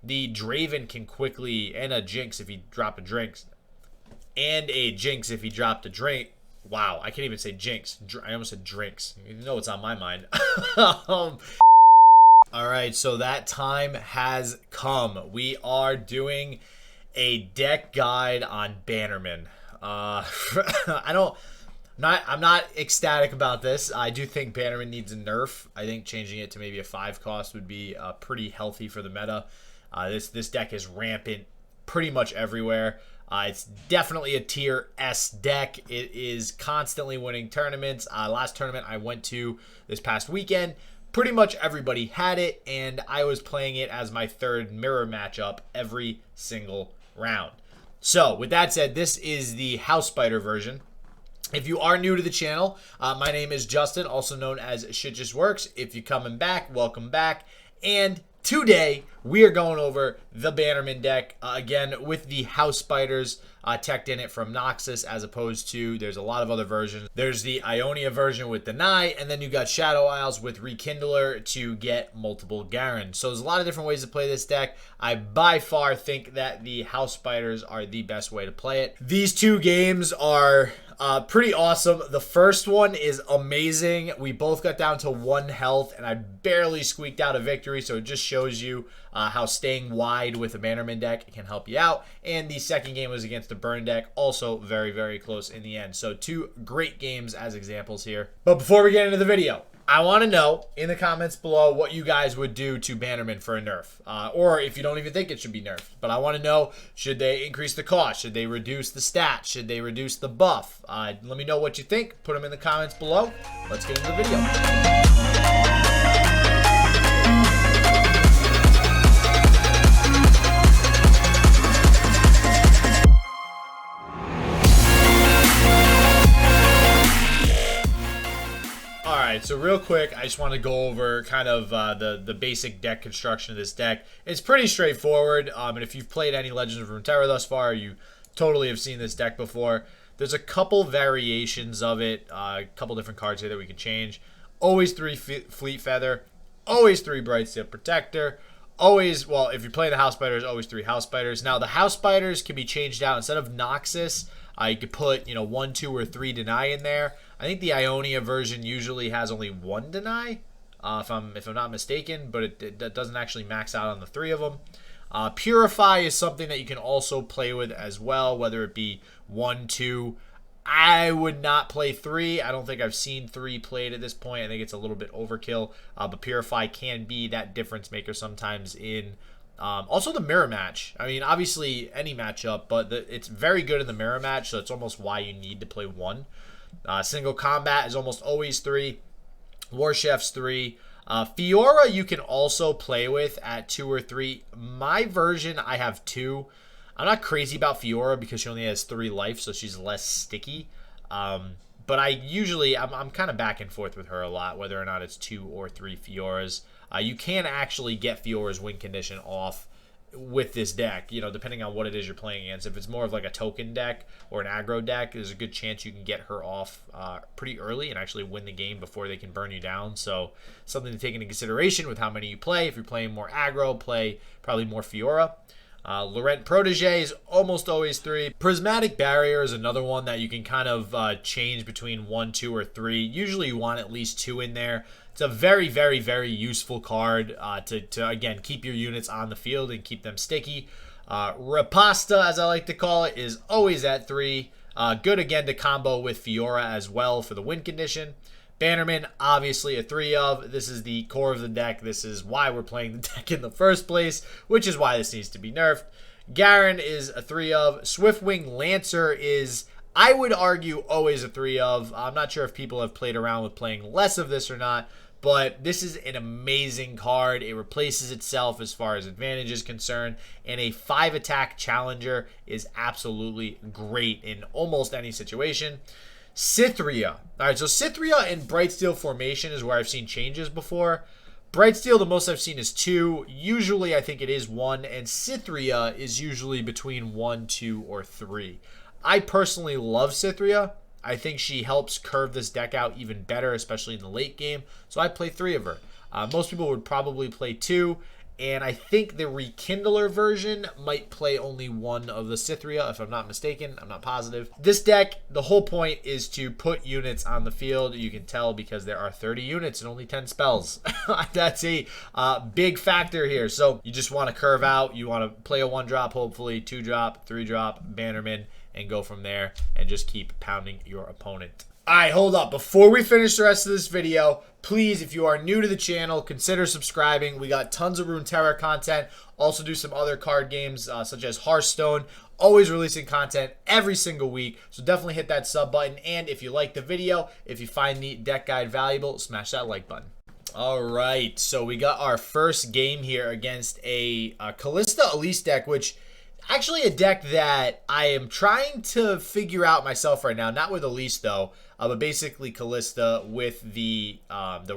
the Draven can quickly, and a Jinx if he dropped a Jinx, and a Jinx if he dropped a drink. Wow, I can't even say Jinx. I almost said drinks. You know what's on my mind. All right, so that time has come. We are doing a deck guide on Bannerman. I'm not ecstatic about this. I do think Bannerman needs a nerf. I think changing it to maybe a 5 cost would be pretty healthy for the meta. This deck is rampant pretty much everywhere. It's definitely a tier S deck. It is constantly winning tournaments. Last tournament I went to this past weekend, pretty much everybody had it, and I was playing it as my third mirror matchup every single round. So with that said, this is the House Spider version. If you are new to the channel, my name is Justin, also known as Shit Just Works. If you're coming back, welcome back. And today, we are going over the Bannerman deck, again, with the House Spiders teched in it from Noxus, as opposed to, there's a lot of other versions. There's the Ionia version with Deny, and then you got Shadow Isles with Rekindler to get multiple Garen. So there's a lot of different ways to play this deck. I by far think that the House Spiders are the best way to play it. These two games are pretty awesome. The first one is amazing. We both got down to 1 health, and I barely squeaked out a victory, so it just shows you how staying wide with a Bannerman deck can help you out. And the second game was against the Burn deck, also very, very close in the end. So 2 great games as examples here. But before we get into the video, I want to know in the comments below what you guys would do to Bannerman for a nerf. Or if you don't even think it should be nerfed. But I want to know, should they increase the cost? Should they reduce the stats? Should they reduce the buff? Let me know what you think. Put them in the comments below. Let's get into the video. So real quick, I just want to go over kind of the basic deck construction of this deck. It's pretty straightforward, and if you've played any Legends of Runeterra thus far, you totally have seen this deck before. There's a couple variations of it, a couple different cards here that we can change. Always 3 Fleet Feather, always 3 Brightsteel Protector, always, well, if you're playing the House Spiders, always 3 House Spiders. Now, the House Spiders can be changed out. Instead of Noxus, you could put, 1, 2, or 3 Deny in there. I think the Ionia version usually has only 1 Deny, if I'm not mistaken, but it doesn't actually max out on the 3 of them. Purify is something that you can also play with as well, whether it be 1, 2. I would not play 3. I don't think I've seen 3 played at this point. I think it's a little bit overkill, but Purify can be that difference maker sometimes in also the mirror match. I mean, obviously any matchup, but it's very good in the mirror match, so it's almost why you need to play 1. Single combat is almost always 3. War Chef's 3. Fiora you can also play with at 2 or 3. My version, I have 2. I'm not crazy about Fiora because she only has 3 life, so she's less sticky. But I'm kind of back and forth with her a lot, whether or not it's 2 or 3 Fioras. You can actually get Fiora's win condition off with this deck, depending on what it is you're playing against. If it's more of like a token deck or an aggro deck, there's a good chance you can get her off pretty early and actually win the game before they can burn you down. So something to take into consideration with how many you play. If you're playing more aggro, play probably more Fiora. Laurent Protege is almost always 3. Prismatic Barrier is another one that you can kind of change between 1, 2, or 3. Usually you want at least 2 in there. It's a very, very, very useful card to again, keep your units on the field and keep them sticky. Riposta, as I like to call it, is always at 3. Good, again, to combo with Fiora as well for the win condition. Bannerman, obviously a 3 of. This is the core of the deck. This is why we're playing the deck in the first place, which is why this needs to be nerfed. Garen is a 3 of. Swiftwing Lancer is, I would argue, always a 3 of. I'm not sure if people have played around with playing less of this or not, but this is an amazing card. It replaces itself as far as advantage is concerned, and a 5 attack challenger is absolutely great in almost any situation. Cythria. All right, so Cythria in Brightsteel formation is where I've seen changes before. Brightsteel, the most I've seen is 2. Usually, I think it is 1, and Cythria is usually between 1, 2, or 3. I personally love Cythria. I think she helps curve this deck out even better, especially in the late game. So I play 3 of her. Most people would probably play 2. and I think the Rekindler version might play only one of the Cythria, if I'm not mistaken. I'm not positive. This deck, the whole point is to put units on the field. You can tell because there are 30 units and only 10 spells. That's a big factor here. So you just want to curve out. You want to play a 1-drop, hopefully 2-drop, 3-drop, Bannerman, and go from there and just keep pounding your opponent. All right, hold up. Before we finish the rest of this video, please, if you are new to the channel, consider subscribing. We got tons of Runeterra content. Also do some other card games such as Hearthstone. Always releasing content every single week. So definitely hit that sub button. And if you like the video, if you find the deck guide valuable, smash that like button. All right, so we got our first game here against a Kalista Elise deck, which actually a deck that I am trying to figure out myself right now. Not with Elise though, but basically Kalista with the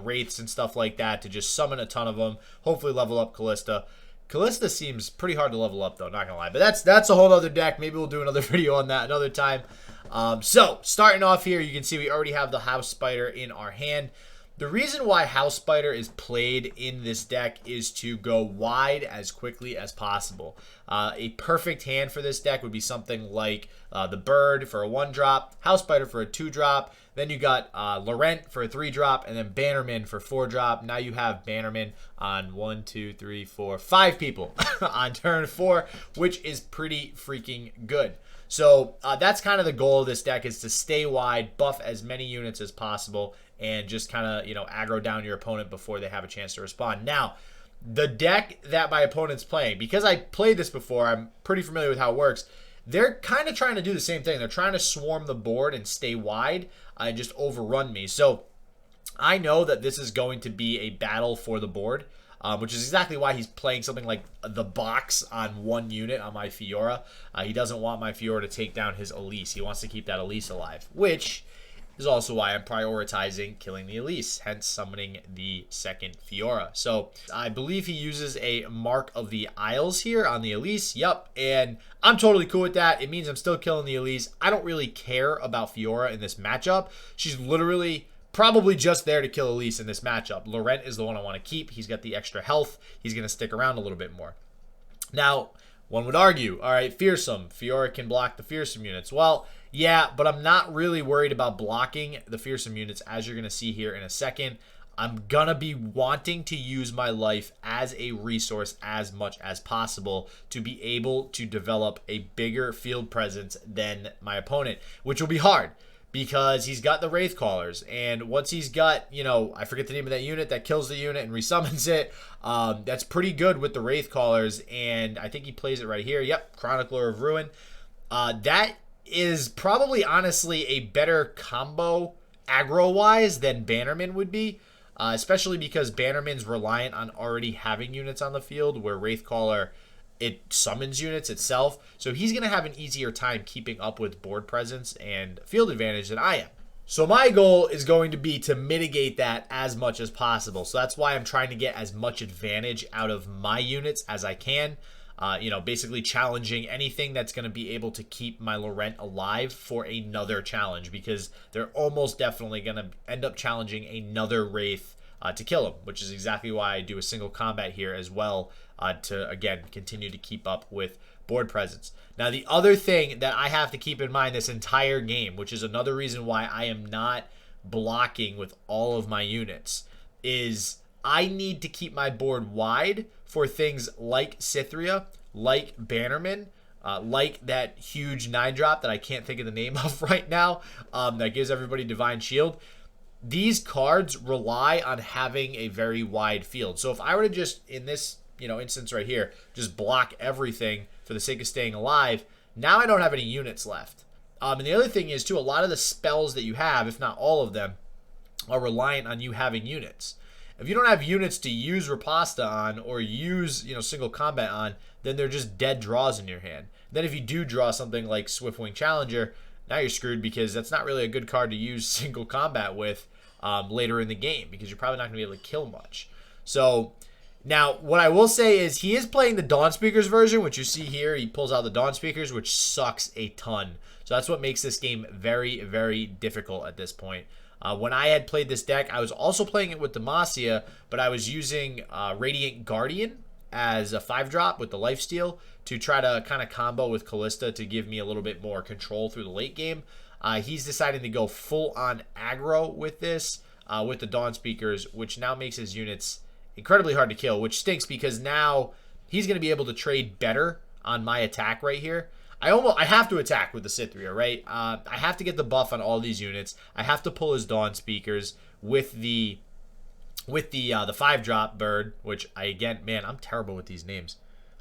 Wraiths and stuff like that to just summon a ton of them. Hopefully level up Kalista. Kalista seems pretty hard to level up though, not gonna lie. But that's a whole other deck. Maybe we'll do another video on that another time. So starting off here, you can see we already have the House Spider in our hand. The reason why House Spider is played in this deck is to go wide as quickly as possible. A perfect hand for this deck would be something like the Bird for a 1-drop, House Spider for a 2-drop, then you got Laurent for a 3-drop, and then Bannerman for 4-drop. Now you have Bannerman on 1, 2, 3, 4, 5 people on turn 4, which is pretty freaking good. So that's kind of the goal of this deck, is to stay wide, buff as many units as possible, and just kind of, aggro down your opponent before they have a chance to respond. Now, the deck that my opponent's playing, because I played this before, I'm pretty familiar with how it works. They're kind of trying to do the same thing. They're trying to swarm the board and stay wide and just overrun me. So I know that this is going to be a battle for the board, which is exactly why he's playing something like the box on 1 unit on my Fiora. He doesn't want my Fiora to take down his Elise. He wants to keep that Elise alive, which is also why I'm prioritizing killing the Elise, hence summoning the second Fiora. So I believe he uses a Mark of the Isles here on the Elise. Yep, and I'm totally cool with that. It means I'm still killing the Elise. I don't really care about Fiora in this matchup. She's literally probably just there to kill Elise in this matchup. Laurent is the one I want to keep. He's got the extra health. He's going to stick around a little bit more. Now, one would argue, all right, Fearsome. Fiora can block the Fearsome units. Well, yeah, but I'm not really worried about blocking the Fearsome units, as you're going to see here in a second. I'm going to be wanting to use my life as a resource as much as possible to be able to develop a bigger field presence than my opponent, which will be hard because he's got the Wraith Callers. And once he's got, I forget the name of that unit that kills the unit and resummons it, that's pretty good with the Wraith Callers. And I think he plays it right here. Yep, Chronicler of Ruin. That is probably honestly a better combo aggro-wise than Bannerman would be, especially because Bannerman's reliant on already having units on the field, where Wraithcaller, it summons units itself, so he's going to have an easier time keeping up with board presence and field advantage than I am. So my goal is going to be to mitigate that as much as possible, so that's why I'm trying to get as much advantage out of my units as I can. Basically challenging anything that's going to be able to keep my Laurent alive for another challenge, because they're almost definitely going to end up challenging another Wraith to kill him, which is exactly why I do a single combat here as well, to, again, continue to keep up with board presence. Now, the other thing that I have to keep in mind this entire game, which is another reason why I am not blocking with all of my units, is I need to keep my board wide for things like Cythria, like Bannerman, like that huge 9-drop that I can't think of the name of right now, that gives everybody Divine Shield. These cards rely on having a very wide field. So if I were to just, in this instance right here, just block everything for the sake of staying alive, now I don't have any units left. And the other thing is, too, a lot of the spells that you have, if not all of them, are reliant on you having units. If you don't have units to use Riposta on or use, single combat on, then they're just dead draws in your hand. Then if you do draw something like Swiftwing Challenger, now you're screwed, because that's not really a good card to use single combat with later in the game, because you're probably not going to be able to kill much. So now what I will say is he is playing the Dawn Speakers version, which you see here. He pulls out the Dawn Speakers, which sucks a ton. So that's what makes this game very, very difficult at this point. When I had played this deck, I was also playing it with Demacia, but I was using Radiant Guardian, as a 5-drop with the lifesteal to try to kind of combo with Callista to give me a little bit more control through the late game. He's deciding to go full on aggro with this, with the Dawn Speakers, which now makes his units incredibly hard to kill, which stinks because now he's going to be able to trade better on my attack right here. I have to attack with the Cythria, right? I have to get the buff on all these units. I have to pull his Dawn Speakers with the 5-drop bird, which man, I'm terrible with these names.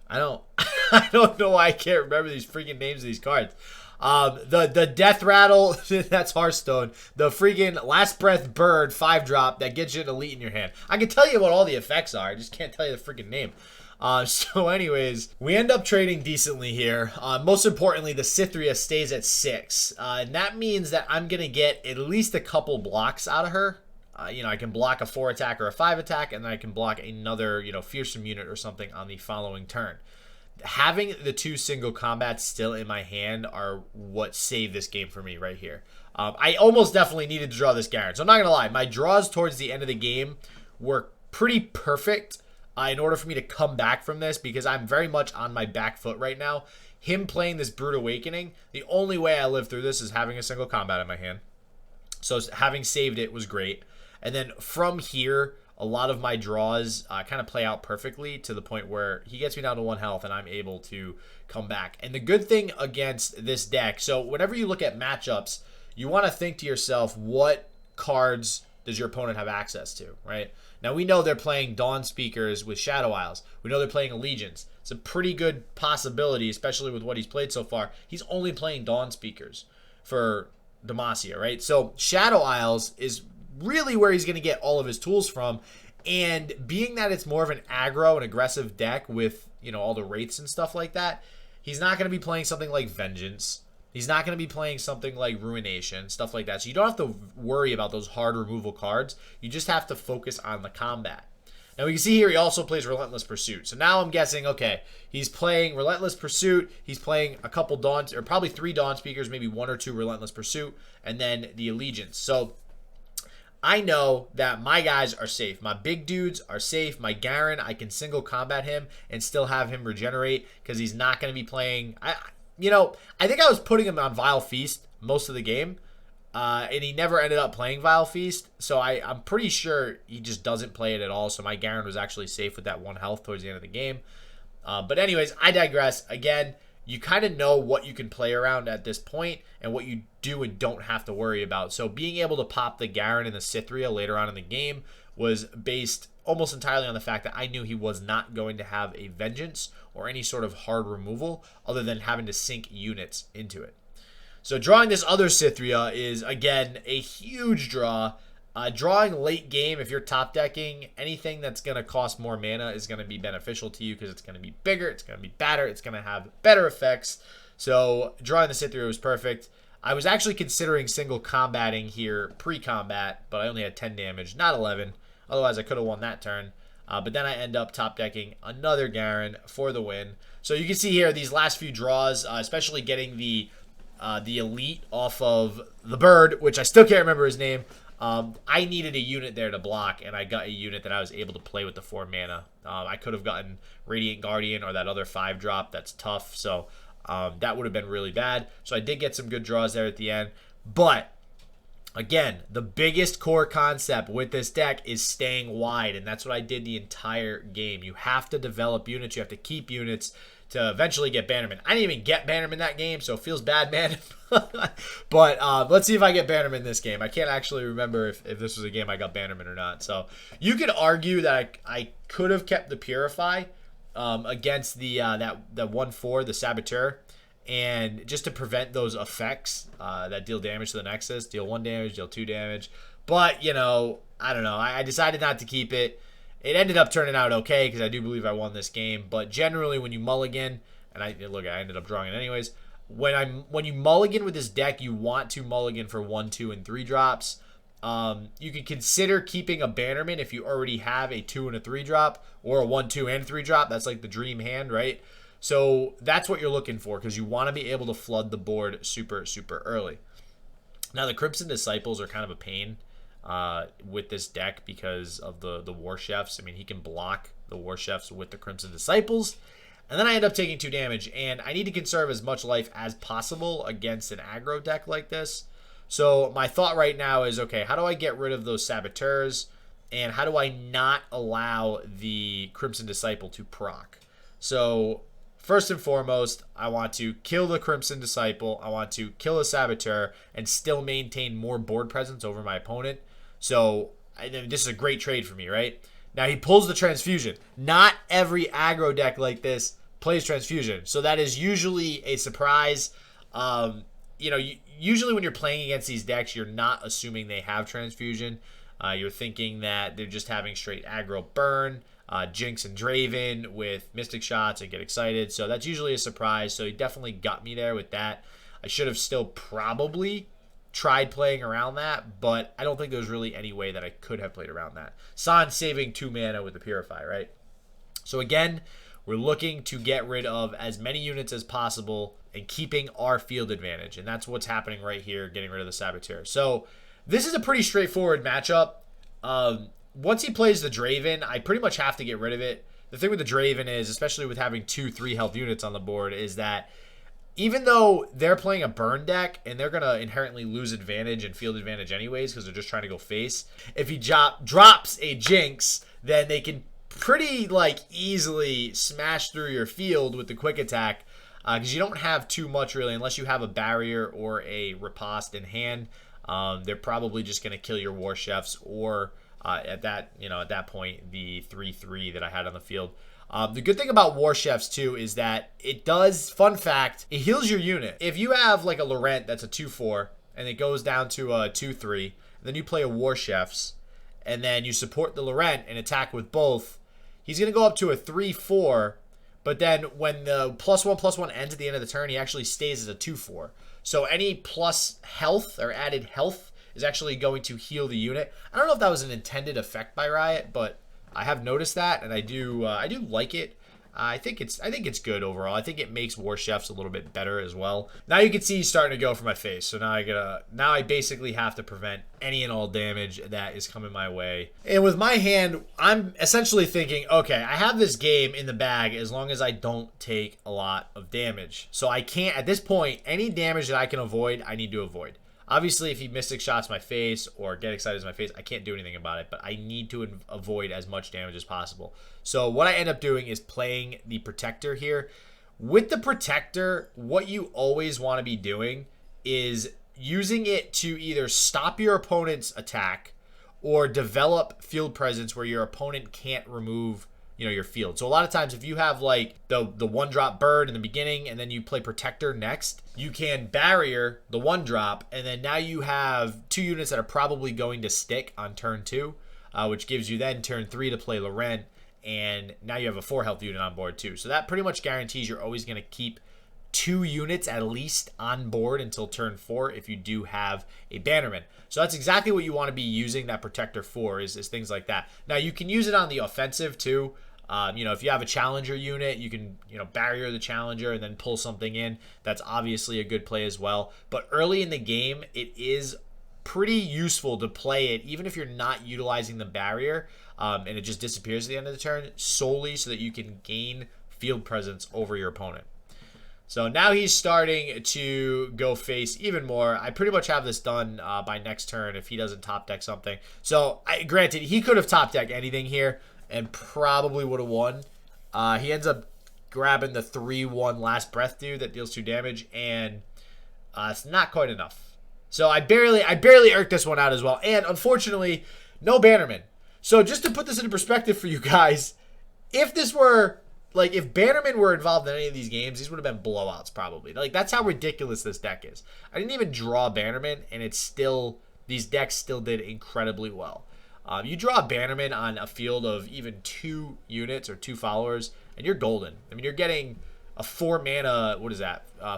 I don't know why I can't remember these freaking names of these cards. The Death Rattle, that's Hearthstone. The freaking Last Breath Bird 5-drop that gets you an elite in your hand. I can tell you what all the effects are. I just can't tell you the freaking name. So anyways, we end up trading decently here. Most importantly, the Cythria stays at 6. And that means that I'm going to get at least a couple blocks out of her. I can block a 4 attack or a 5 attack, and then I can block another, fearsome unit or something on the following turn. Having the 2 single combats still in my hand are what saved this game for me right here. I almost definitely needed to draw this Garen. So I'm not going to lie. My draws towards the end of the game were pretty perfect in order for me to come back from this because I'm very much on my back foot right now. Him playing this Brute Awakening, the only way I live through this is having a single combat in my hand. So having saved it was great. And then from here, a lot of my draws kind of play out perfectly to the point where he gets me down to 1 health and I'm able to come back. And the good thing against this deck, so whenever you look at matchups, you want to think to yourself, what cards does your opponent have access to, right? Now, we know they're playing Dawn Speakers with Shadow Isles. We know they're playing Allegiance. It's a pretty good possibility, especially with what he's played so far. He's only playing Dawn Speakers for Demacia, right? So Shadow Isles is really where he's going to get all of his tools from. And being that it's more of an aggro and aggressive deck with, all the wraiths and stuff like that, he's not going to be playing something like Vengeance. He's not going to be playing something like Ruination, stuff like that. So you don't have to worry about those hard removal cards. You just have to focus on the combat. Now we can see here he also plays Relentless Pursuit. So now I'm guessing, okay, he's playing Relentless Pursuit. He's playing a couple Dawn, or probably 3 Dawn Speakers, maybe 1 or 2 Relentless Pursuit, and then the Allegiance. So I know that my guys are safe. My big dudes are safe. My Garen, I can single combat him and still have him regenerate because he's not going to be playing. I think I was putting him on Vile Feast most of the game, and he never ended up playing Vile Feast. So I'm pretty sure he just doesn't play it at all. So my Garen was actually safe with that 1 health towards the end of the game. But anyways, I digress. Again, you kind of know what you can play around at this point and what you do and don't have to worry about. So being able to pop the Garen and the Cythria later on in the game was based almost entirely on the fact that I knew he was not going to have a Vengeance or any sort of hard removal other than having to sink units into it. So drawing this other Cythria is, again, a huge draw. Drawing late game, if you're top decking, anything that's going to cost more mana is going to be beneficial to you because it's going to be bigger, it's going to be badder, it's going to have better effects. So drawing the Cythria was perfect. I was actually considering single combating here pre-combat, but I only had 10 damage, not 11. Otherwise, I could have won that turn. But then I end up top decking another Garen for the win. So you can see here these last few draws, especially getting the elite off of the bird, which I still can't remember his name. I needed a unit there to block, and I got a unit that I was able to play with the 4 mana. I could have gotten Radiant Guardian or that other 5-drop that's tough, so that would have been really bad. So I did get some good draws there at the end. But, again, the biggest core concept with this deck is staying wide, and that's what I did the entire game. You have to develop units, you have to keep units to eventually get Bannerman. I didn't even get Bannerman that game, so it feels bad, man. But let's see if I get Bannerman this game. I can't actually remember if this was a game I got Bannerman or not. So you could argue that I could have kept the Purify against the that 1/4, the Saboteur, and just to prevent those effects that deal damage to the Nexus, deal 1 damage, deal 2 damage. But, I don't know. I decided not to keep it. It ended up turning out okay because I do believe I won this game. But generally, when you mulligan, and I ended up drawing it anyways. When you mulligan with this deck, you want to mulligan for 1, 2, and 3 drops. You could consider keeping a Bannerman if you already have a 2 and a 3 drop, or a 1, 2, and 3 drop. That's like the dream hand, right? So that's what you're looking for because you want to be able to flood the board super, super early. Now, the Crimson Disciples are kind of a pain with this deck because of the War Chefs. I mean, he can block the War Chefs with the Crimson Disciples. And then I end up taking 2 damage, and I need to conserve as much life as possible against an aggro deck like this. So my thought right now is, okay, how do I get rid of those Saboteurs, and how do I not allow the Crimson Disciple to proc? So first and foremost, I want to kill the Crimson Disciple, I want to kill a Saboteur, and still maintain more board presence over my opponent. So this is a great trade for me, right? Now he pulls the Transfusion. Not every aggro deck like this plays Transfusion, so that is usually a surprise. Usually when you're playing against these decks, you're not assuming they have Transfusion. You're thinking that they're just having straight aggro burn, Jinx and Draven with Mystic Shots and get excited. So that's usually a surprise. So he definitely got me there with that. I should have still probably tried playing around that, but I don't think there's really any way that I could have played around that. San saving 2 mana with the Purify, right? So again, we're looking to get rid of as many units as possible and keeping our field advantage. And that's what's happening right here, getting rid of the Saboteur. So this is a pretty straightforward matchup. Once he plays the Draven, I pretty much have to get rid of it. The thing with the Draven is, especially with having 2 3-health units on the board, is that even though they're playing a burn deck and they're going to inherently lose advantage and field advantage anyways because they're just trying to go face, if he drops a Jinx, then they can pretty easily smash through your field with the quick attack because you don't have too much really unless you have a barrier or a riposte in hand. They're probably just going to kill your War Chefs or at that point the 3/3 that I had on the field. The good thing about War Chefs too is that it does, fun fact, it heals your unit. If you have like a Laurent that's a 2/4 and it goes down to a 2/3, then you play a War Chefs and then you support the Laurent and attack with both, he's going to go up to a 3/4, but then when the +1/+1 ends at the end of the turn, he actually stays as a 2/4. So any plus health or added health is actually going to heal the unit. I don't know if that was an intended effect by Riot, but I have noticed that, and I do like it. I think it's good overall. I think it makes War Chefs a little bit better as well. Now you can see he's starting to go for my face. So now I basically have to prevent any and all damage that is coming my way. And with my hand, I'm essentially thinking, okay, I have this game in the bag as long as I don't take a lot of damage. So I can't, at this point, any damage that I can avoid, I need to avoid. Obviously, if he Mystic Shots my face or Get Excited as my face, I can't do anything about it, but I need to avoid as much damage as possible. So what I end up doing is playing the Protector here. With the Protector, what you always want to be doing is using it to either stop your opponent's attack or develop field presence where your opponent can't remove your field. So a lot of times if you have like the 1-drop bird in the beginning and then you play Protector next, you can barrier the 1-drop and then now you have 2 units that are probably going to stick on turn 2, which gives you then turn 3 to play Laurent, and now you have a 4-health unit on board too. So that pretty much guarantees you're always going to keep 2 units at least on board until turn 4 if you do have a Bannerman. So that's exactly what you want to be using that Protector for, is things like that. Now you can use it on the offensive too. If you have a Challenger unit, you can barrier the Challenger and then pull something in. That's obviously a good play as well. But early in the game, it is pretty useful to play it even if you're not utilizing the barrier and it just disappears at the end of the turn, solely so that you can gain field presence over your opponent. So now he's starting to go face even more. I pretty much have this done by next turn if he doesn't top deck something. So granted, he could have top decked anything here and probably would have won. He ends up grabbing the 3/1 Last Breath dude that deals 2 damage, and it's not quite enough. So I barely irked this one out as well. And unfortunately, no Bannerman. So just to put this into perspective for you guys, if Bannerman were involved in any of these games, these would have been blowouts probably. That's how ridiculous this deck is. I didn't even draw Bannerman, and these decks still did incredibly well. You draw a Bannerman on a field of even 2 units or 2 followers, and you're golden. I mean, you're getting a 4 mana,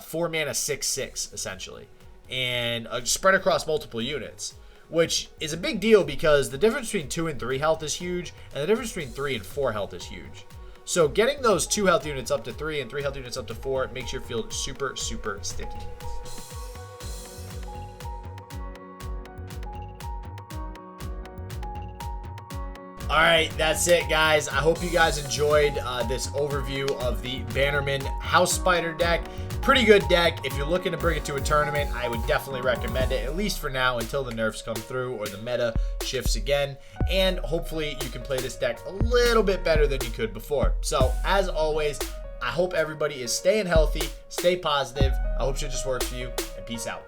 4 mana 6/6, essentially. And spread across multiple units, which is a big deal because the difference between 2 and 3 health is huge, and the difference between 3 and 4 health is huge. So getting those 2 health units up to 3 and 3 health units up to 4 makes your field super, super sticky. All right, that's it, guys. I hope you guys enjoyed this overview of the Bannerman House Spider deck. Pretty good deck. If you're looking to bring it to a tournament, I would definitely recommend it, at least for now, until the nerfs come through or the meta shifts again. And hopefully you can play this deck a little bit better than you could before. So, as always, I hope everybody is staying healthy, stay positive. I hope shit just works for you, and peace out.